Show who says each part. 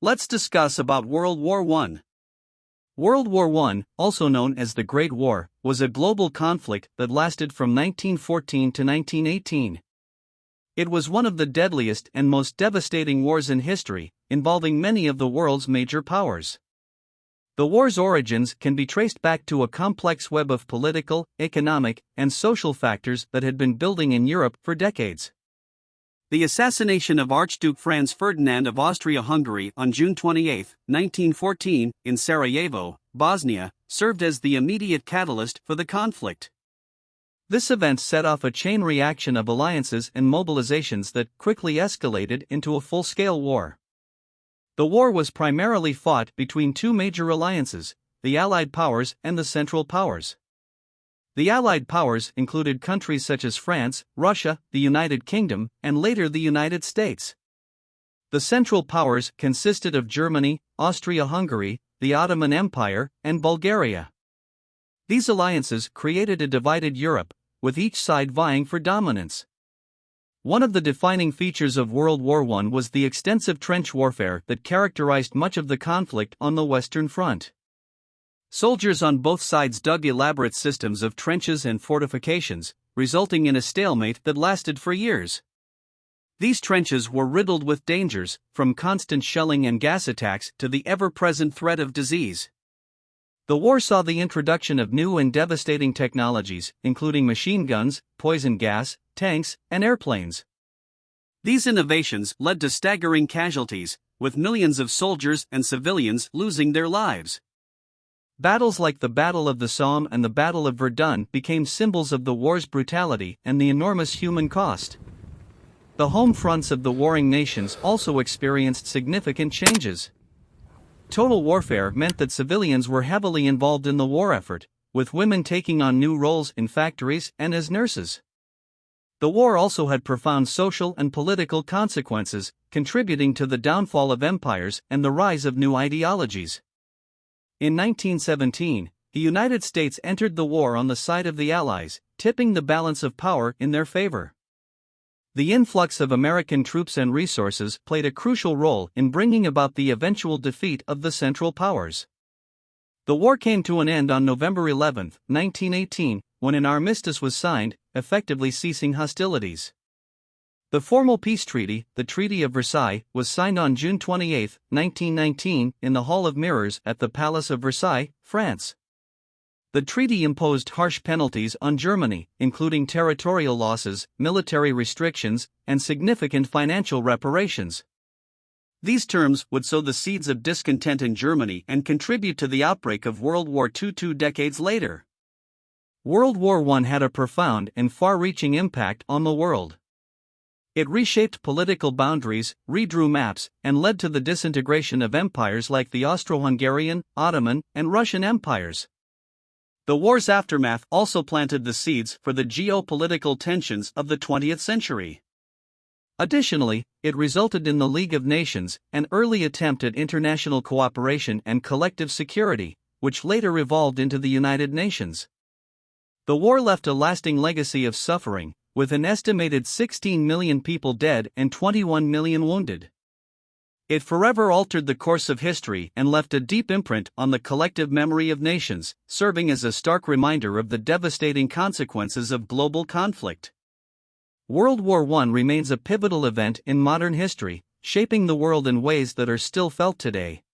Speaker 1: Let's discuss about World War I. World War I, also known as the Great War, was a global conflict that lasted from 1914 to 1918. It was one of the deadliest and most devastating wars in history, involving many of the world's major powers. The war's origins can be traced back to a complex web of political, economic, and social factors that had been building in Europe for decades. The assassination of Archduke Franz Ferdinand of Austria-Hungary on June 28, 1914, in Sarajevo, Bosnia, served as the immediate catalyst for the conflict. This event set off a chain reaction of alliances and mobilizations that quickly escalated into a full-scale war. The war was primarily fought between two major alliances, the Allied powers and the Central Powers. The Allied powers included countries such as France, Russia, the United Kingdom, and later the United States. The Central Powers consisted of Germany, Austria-Hungary, the Ottoman Empire, and Bulgaria. These alliances created a divided Europe, with each side vying for dominance. One of the defining features of World War I was the extensive trench warfare that characterized much of the conflict on the Western Front. Soldiers on both sides dug elaborate systems of trenches and fortifications, resulting in a stalemate that lasted for years. These trenches were riddled with dangers, from constant shelling and gas attacks to the ever-present threat of disease. The war saw the introduction of new and devastating technologies, including machine guns, poison gas, tanks, and airplanes. These innovations led to staggering casualties, with millions of soldiers and civilians losing their lives. Battles like the Battle of the Somme and the Battle of Verdun became symbols of the war's brutality and the enormous human cost. The home fronts of the warring nations also experienced significant changes. Total warfare meant that civilians were heavily involved in the war effort, with women taking on new roles in factories and as nurses. The war also had profound social and political consequences, contributing to the downfall of empires and the rise of new ideologies. In 1917, the United States entered the war on the side of the Allies, tipping the balance of power in their favor. The influx of American troops and resources played a crucial role in bringing about the eventual defeat of the Central Powers. The war came to an end on November 11, 1918, when an armistice was signed, effectively ceasing hostilities. The formal peace treaty, the Treaty of Versailles, was signed on June 28, 1919, in the Hall of Mirrors at the Palace of Versailles, France. The treaty imposed harsh penalties on Germany, including territorial losses, military restrictions, and significant financial reparations. These terms would sow the seeds of discontent in Germany and contribute to the outbreak of World War II 2 decades later. World War I had a profound and far-reaching impact on the world. It reshaped political boundaries, redrew maps, and led to the disintegration of empires like the Austro-Hungarian, Ottoman, and Russian empires. The war's aftermath also planted the seeds for the geopolitical tensions of the 20th century. Additionally, it resulted in the League of Nations, an early attempt at international cooperation and collective security, which later evolved into the United Nations. The war left a lasting legacy of suffering, with an estimated 16 million people dead and 21 million wounded. It forever altered the course of history and left a deep imprint on the collective memory of nations, serving as a stark reminder of the devastating consequences of global conflict. World War I remains a pivotal event in modern history, shaping the world in ways that are still felt today.